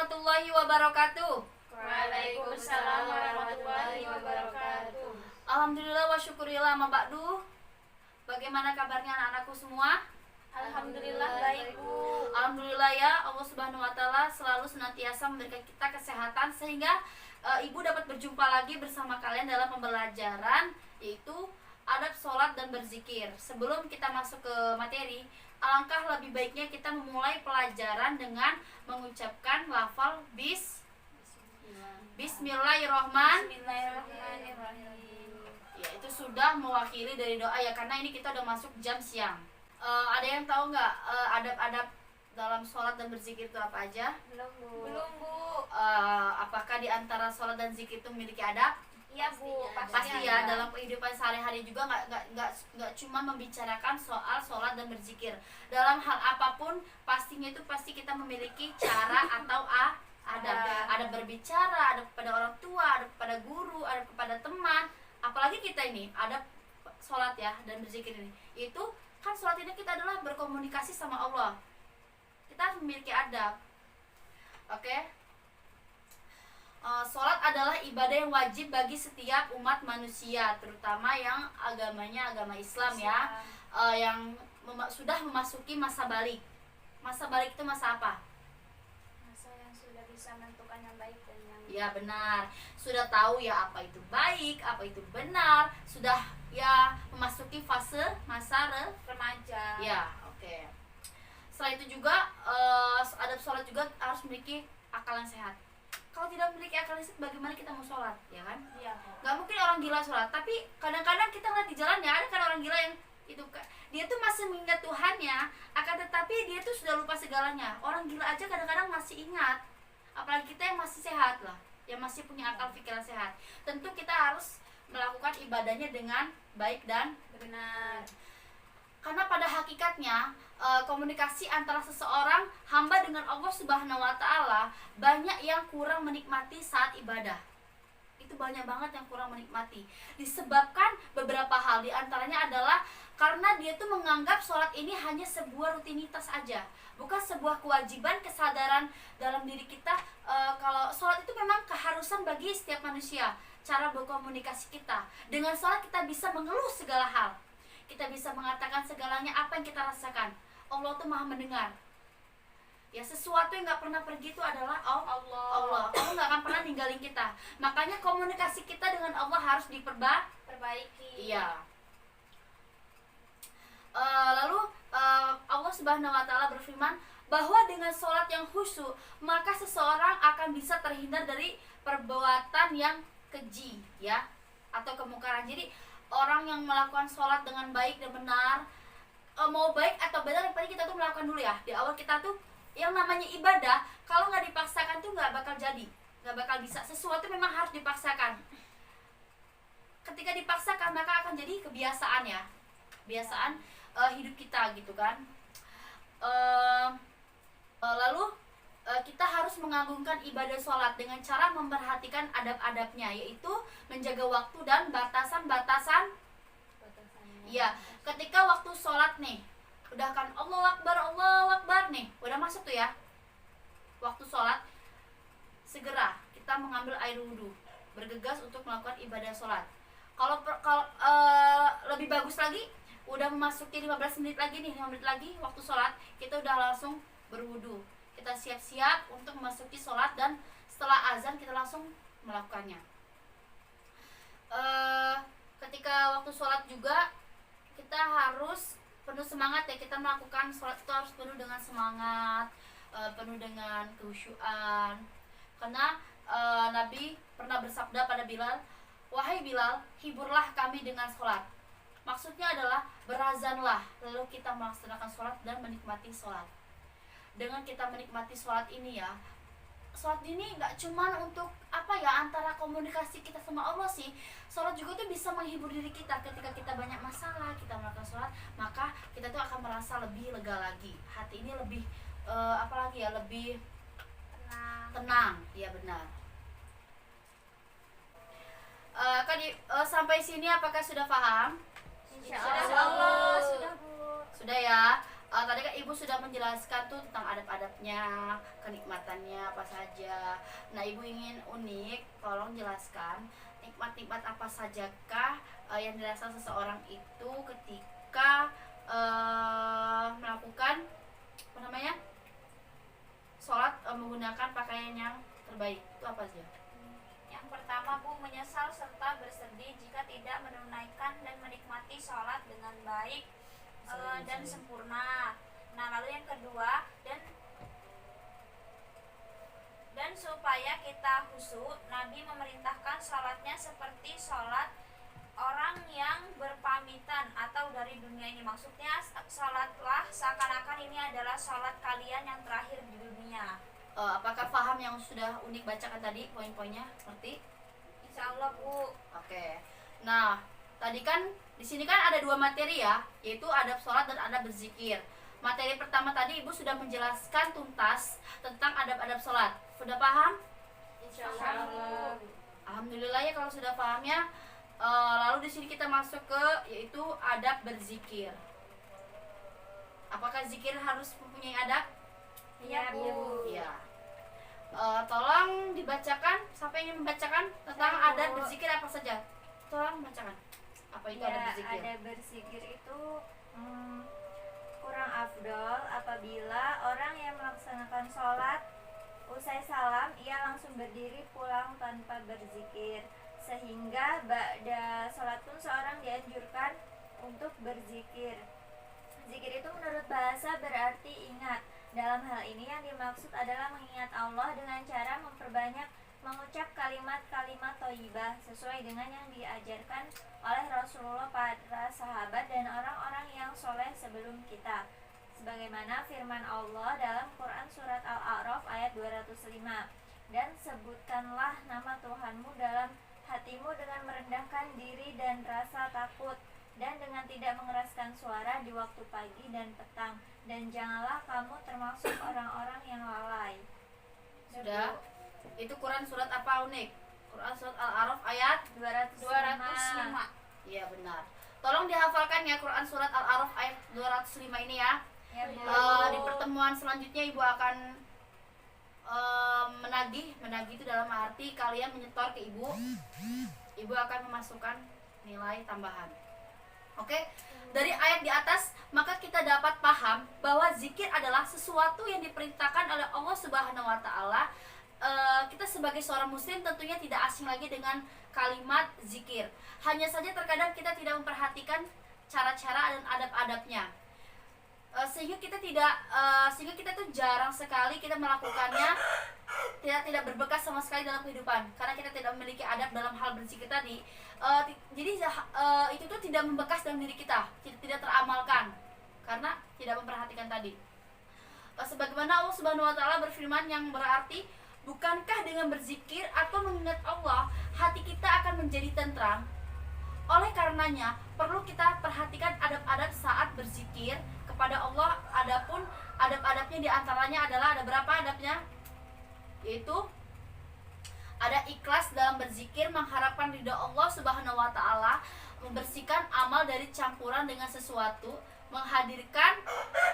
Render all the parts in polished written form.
warahmatullahi wabarakatuh. Waalaikumsalam warahmatullahi wabarakatuh. Alhamdulillah wa syukurillah ma ba'du. Bagaimana kabarnya anak-anakku semua? Alhamdulillah baik, Bu. Alhamdulillah ya, Allah Subhanahu wa taala selalu senantiasa memberikan kita kesehatan sehingga Ibu dapat berjumpa lagi bersama kalian dalam pembelajaran yaitu adab sholat dan berzikir. Sebelum kita masuk ke materi, alangkah lebih baiknya kita memulai pelajaran dengan mengucapkan lafal Bismillahirrahmanirrahim. Ya, itu sudah mewakili dari doa ya, karena ini kita udah masuk jam siang. Ada yang tahu nggak adab-adab dalam sholat dan berzikir itu apa aja? Belum, Bu. Apakah di antara sholat dan zikir itu memiliki adab? Iya, Bu. Pasti ya, dalam kehidupan sehari-hari juga nggak cuma membicarakan soal sholat dan berzikir. Dalam hal apapun pastinya itu pasti kita memiliki cara atau ada berbicara, ada kepada orang tua, ada kepada guru, ada kepada teman. Apalagi kita ini ada sholat ya dan berzikir ini, itu kan sholat ini kita adalah berkomunikasi sama Allah. Kita harus memiliki adab. Oke? Sholat adalah ibadah yang wajib bagi setiap umat manusia, terutama yang agamanya agama Islam ya, yang sudah memasuki masa balik. Masa balik itu masa apa? Masa yang sudah bisa menentukan yang baik dan yang Ya benar, sudah tahu ya apa itu baik, apa itu benar, sudah ya memasuki fase masa remaja. ya, oke. Selain itu juga adab sholat juga harus memiliki akal yang sehat. Kalau tidak memiliki akal yang sehat, bagaimana kita mau sholat, ya kan? Iya, Bu. Gak mungkin orang gila sholat, tapi kadang-kadang kita lihat di jalan ya, ada kan orang gila yang itu dia tuh masih mengingat Tuhannya, akan tetapi dia tuh sudah lupa segalanya. Orang gila aja kadang-kadang masih ingat, apalagi kita yang masih sehat lah, yang masih punya akal pikiran sehat. Tentu kita harus melakukan ibadahnya dengan baik dan Benar. karena pada hakikatnya komunikasi antara seseorang hamba dengan Allah Subhanahu wa taala banyak yang kurang menikmati saat ibadah. Itu banyak banget yang kurang menikmati. Disebabkan beberapa hal, di antaranya adalah karena dia tuh menganggap sholat ini hanya sebuah rutinitas aja, bukan sebuah kewajiban, kesadaran dalam diri kita kalau sholat itu memang keharusan bagi setiap manusia. Cara berkomunikasi kita, dengan sholat kita bisa mengeluh segala hal, kita bisa mengatakan segalanya apa yang kita rasakan. Allah tuh maha mendengar. Ya, sesuatu yang nggak pernah pergi itu adalah Allah nggak akan pernah ninggalin kita. Makanya komunikasi kita dengan Allah harus Perbaiki. Iya. Lalu Allah Subhanahu wa taala berfirman bahwa dengan sholat yang khusyuk maka seseorang akan bisa terhindar dari perbuatan yang keji ya, atau kemungkaran. Jadi orang yang melakukan sholat dengan baik dan benar, mau baik atau benar, yang penting kita tuh melakukan dulu ya. Di awal kita tuh yang namanya ibadah, kalau nggak dipaksakan tuh nggak bakal jadi, nggak bakal bisa. Sesuatu memang harus dipaksakan. Ketika dipaksakan maka akan jadi kebiasaan ya, kebiasaan hidup kita gitu kan. Lalu kita harus mengagungkan ibadah sholat dengan cara memperhatikan adab-adabnya, yaitu menjaga waktu dan batasan-batasan. Iya, ketika waktu sholat nih, udah kan Allahu Akbar nih, udah masuk tuh ya waktu sholat, segera kita mengambil air wudhu, bergegas untuk melakukan ibadah sholat. Kalau lebih bagus lagi, udah memasuki 15 menit lagi nih, 5 menit lagi waktu sholat, kita udah langsung berwudhu, kita siap-siap untuk memasuki sholat, dan setelah azan kita langsung melakukannya. Ketika waktu sholat juga kita harus penuh semangat ya, kita melakukan sholat itu harus penuh dengan semangat, penuh dengan kekhusyuan. Karena Nabi pernah bersabda pada Bilal, "Wahai Bilal, hiburlah kami dengan sholat." Maksudnya adalah berazanlah, lalu kita melaksanakan sholat dan menikmati sholat. Dengan kita menikmati sholat ini ya, sholat ini nggak cuman untuk apa ya, antara komunikasi kita sama Allah sih. Sholat juga tuh bisa menghibur diri kita. Ketika kita banyak masalah, kita melakukan sholat, maka kita tuh akan merasa lebih lega lagi. Hati ini lebih apalagi ya, lebih tenang. Iya benar. Sampai sini apakah sudah paham? Insya Allah sudah, Bu. Sudah ya. Tadi kan ibu sudah menjelaskan tuh tentang adab-adabnya, kenikmatannya apa saja. Nah, ibu ingin unik, tolong jelaskan nikmat-nikmat apa sajakah yang dirasakan seseorang itu ketika melakukan apa namanya, sholat menggunakan pakaian yang terbaik. Itu apa saja? Yang pertama, Bu, menyesal serta bersedih jika tidak menunaikan dan menikmati sholat dengan baik dan sempurna. Nah, lalu yang kedua, dan supaya kita khusyuk, Nabi memerintahkan sholatnya seperti sholat orang yang berpamitan atau dari dunia ini. Maksudnya sholatlah seakan-akan ini adalah sholat kalian yang terakhir di dunia. Apakah paham yang sudah unik bacakan tadi poin-poinnya? Ngerti? Insya Allah, Bu. Oke. Nah, tadi kan di sini kan ada dua materi ya, yaitu adab sholat dan adab berzikir. Materi pertama tadi ibu sudah menjelaskan tuntas tentang adab-adab sholat. Sudah paham? Insya Allah. Alhamdulillah ya kalau sudah paham ya. Lalu di sini kita masuk ke yaitu adab berzikir. Apakah zikir harus mempunyai adab? Iya, Bu. Iya. Tolong dibacakan. Siapa yang ingin membacakan tentang Saya, Bu. adab berzikir apa saja? Tolong bacakan. Apa itu adab Ya, berzikir? ada berzikir itu kurang afdol apabila orang yang melaksanakan sholat usai salam ia langsung berdiri pulang tanpa berzikir, sehingga ba'da sholat pun seorang dianjurkan untuk berzikir. Zikir itu menurut bahasa berarti ingat. Dalam hal ini yang dimaksud adalah mengingat Allah dengan cara memperbanyak mengucap kalimat-kalimat thayyibah sesuai dengan yang diajarkan oleh Rasulullah, para sahabat, dan orang-orang yang soleh sebelum kita. Sebagaimana firman Allah dalam Quran Surat Al-A'raf ayat 205, dan sebutkanlah nama Tuhanmu dalam hatimu dengan merendahkan diri dan rasa takut, dan dengan tidak mengeraskan suara di waktu pagi dan petang, dan janganlah kamu termasuk orang-orang yang lalai. Sudah? Itu Quran surat apa unik? Quran surat Al-A'raf ayat 205. Iya benar. Tolong dihafalkan ya Quran surat Al-A'raf ayat 205 ini ya. Ya, Bu. Di pertemuan selanjutnya ibu akan menagih itu dalam arti kalian menyetor ke ibu. Ibu akan memasukkan nilai tambahan. Oke, dari ayat di atas maka kita dapat paham bahwa zikir adalah sesuatu yang diperintahkan oleh Allah Subhanahu wa taala. Kita sebagai seorang muslim tentunya tidak asing lagi dengan kalimat zikir. Hanya saja terkadang kita tidak memperhatikan cara-cara dan adab-adabnya. Sehingga kita tuh jarang sekali kita melakukannya, tidak berbekas sama sekali dalam kehidupan karena kita tidak memiliki adab dalam hal berzikir tadi. Jadi itu tuh tidak membekas dalam diri kita, tidak teramalkan karena tidak memperhatikan tadi. Sebagaimana Allah Subhanahu wa taala berfirman yang berarti, bukankah dengan berzikir atau mengingat Allah hati kita akan menjadi tentram? Oleh karenanya perlu kita perhatikan adab-adab saat berzikir kepada Allah. Adapun adab-adabnya diantaranya adalah ada berapa adabnya? Yaitu ada ikhlas dalam berzikir, mengharapkan ridha Allah Subhanahu wa taala, membersihkan amal dari campuran dengan sesuatu, menghadirkan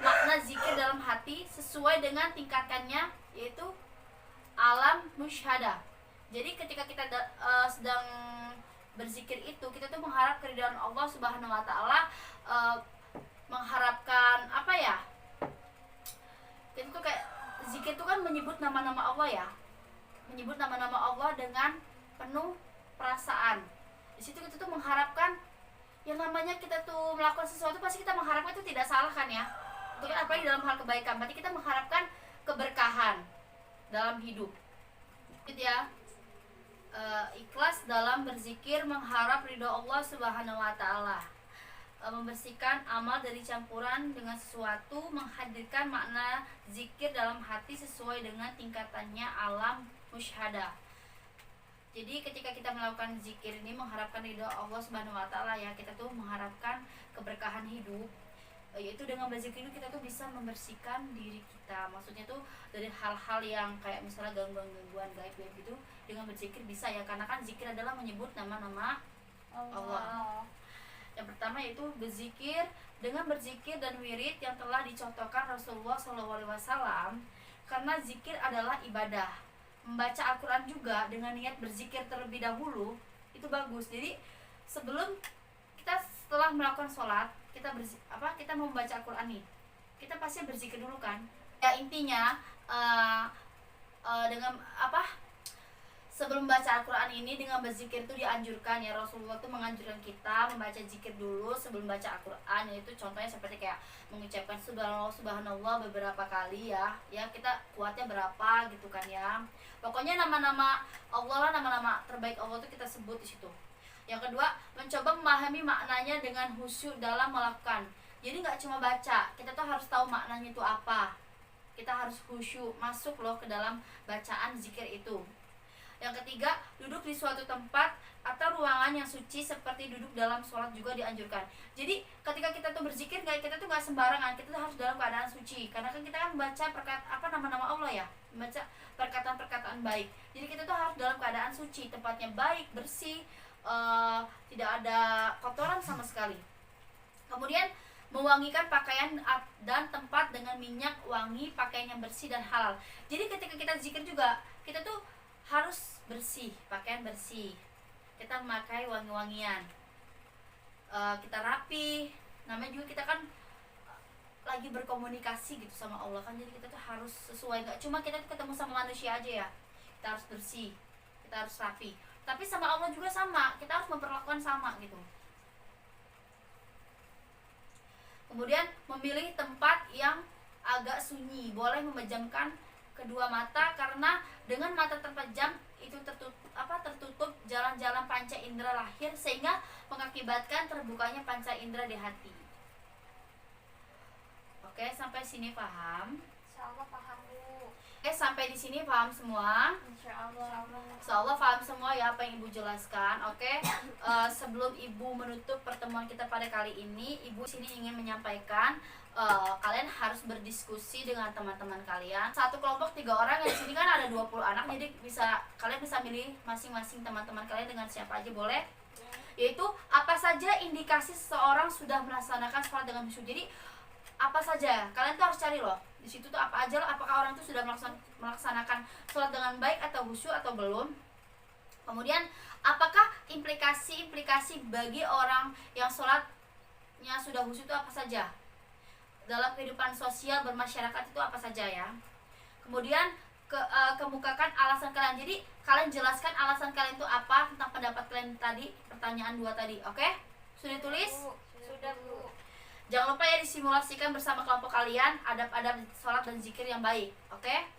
makna zikir dalam hati sesuai dengan tingkatannya, yaitu alam musyhadah. Jadi ketika kita sedang berzikir itu, kita tuh mengharap keridhaan Allah Subhanahu wa taala, mengharapkan apa ya? Itu tuh kayak zikir itu kan menyebut nama-nama Allah ya. Menyebut nama-nama Allah dengan penuh perasaan. Di situ kita tuh mengharapkan yang namanya kita tuh melakukan sesuatu pasti kita mengharapkan itu tidak salah kan ya. Itu kan apalagi dalam hal kebaikan. Berarti kita mengharapkan keberkahan dalam hidup. Gitu ya. Ikhlas dalam berzikir, mengharap ridho Allah Subhanahu wa taala. Membersihkan amal dari campuran dengan sesuatu, menghadirkan makna zikir dalam hati sesuai dengan tingkatannya alam musyhadah. Jadi ketika kita melakukan zikir ini mengharapkan ridho Allah Subhanahu wa taala ya, kita tuh mengharapkan keberkahan hidup. Yaitu dengan berzikir kita tuh bisa membersihkan diri kita. Maksudnya tuh dari hal-hal yang kayak misalnya gangguan-gangguan gaib gitu, dengan berzikir bisa ya, karena kan zikir adalah menyebut nama-nama Allah. Yang pertama yaitu berzikir dengan berzikir dan wirid yang telah dicontohkan Rasulullah SAW, karena zikir adalah ibadah. Membaca Al-Quran juga dengan niat berzikir terlebih dahulu itu bagus. Jadi sebelum kita setelah melakukan sholat, kita mau membaca Al-Quran nih, kita pasti berzikir dulu kan. Ya intinya dengan sebelum baca Al-Quran ini dengan berzikir itu dianjurkan ya. Rasulullah tuh menganjurkan kita membaca zikir dulu sebelum baca Al-Quran, yaitu contohnya seperti kayak mengucapkan subhanallah subhanallah beberapa kali ya kita kuatnya berapa gitu kan ya. Pokoknya nama-nama Allah lah, nama-nama terbaik Allah tuh kita sebut di situ. Yang kedua, mencoba memahami maknanya dengan khusyuk dalam melakukan. Jadi nggak cuma baca, kita tuh harus tahu maknanya itu apa. Kita harus khusyuk masuk loh ke dalam bacaan zikir itu. Yang ketiga, duduk di suatu tempat atau ruangan yang suci seperti duduk dalam sholat juga dianjurkan. Jadi ketika kita tuh berzikir, kita tuh nggak sembarangan, kita tuh harus dalam keadaan suci. Karena kan kita kan membaca nama-nama Allah ya, membaca perkataan-perkataan baik. Jadi kita tuh harus dalam keadaan suci, tempatnya baik, bersih, tidak ada kotoran sama sekali. Kemudian mewangikan pakaian dan tempat dengan minyak wangi, pakaian yang bersih dan halal. Jadi ketika kita zikir juga, kita tuh harus bersih, pakaian bersih, kita memakai wangi-wangian, kita rapi. Namanya juga kita kan lagi berkomunikasi gitu sama Allah kan, jadi kita tuh harus sesuai. Gak cuma kita tuh ketemu sama manusia aja ya, kita harus bersih, kita harus rapi. Tapi sama Allah juga sama, kita harus memperlakukan sama gitu. Kemudian memilih tempat yang agak sunyi, boleh memejamkan kedua mata, karena dengan mata terpejam itu tertutup jalan-jalan panca indera lahir, sehingga mengakibatkan terbukanya panca indera di hati. Oke, sampai sini paham? Insyaallah paham Bu. Oke, sampai di sini paham semua? Insyaallah paham semua ya apa yang Ibu jelaskan. Oke, sebelum Ibu menutup pertemuan kita pada kali ini, Ibu sini ingin menyampaikan kalian harus berdiskusi dengan teman-teman kalian. Satu kelompok 3 orang, yang di sini kan ada 20 anak, jadi kalian bisa milih masing-masing teman-teman kalian dengan siapa aja boleh. Yaitu apa saja indikasi seseorang sudah melaksanakan sholat dengan khusyuk. Jadi apa saja kalian tuh harus cari loh. Di situ tuh apa aja loh, apakah orang itu sudah melaksanakan sholat dengan baik atau khusyuk atau belum. Kemudian apakah implikasi bagi orang yang sholatnya sudah khusyuk itu apa saja dalam kehidupan sosial bermasyarakat itu apa saja ya. Kemudian kemukakan alasan kalian. Jadi kalian jelaskan alasan kalian itu apa tentang pendapat kalian tadi, pertanyaan 2 tadi. Oke? Sudah tulis? Sudah Bu. Jangan lupa ya disimulasikan bersama kelompok kalian adab-adab sholat dan zikir yang baik. Oke?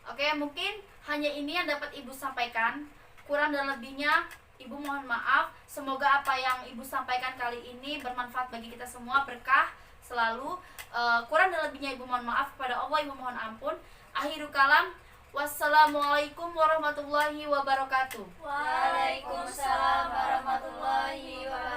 Oke, mungkin hanya ini yang dapat Ibu sampaikan. Kurang dan lebihnya Ibu mohon maaf. Semoga apa yang Ibu sampaikan kali ini bermanfaat bagi kita semua, berkah selalu. Kurang dan lebihnya Ibu mohon maaf kepada Allah, Ibu mohon ampun. Akhirul kalam, wassalamualaikum warahmatullahi wabarakatuh. Waalaikumsalam warahmatullahi wabarakatuh.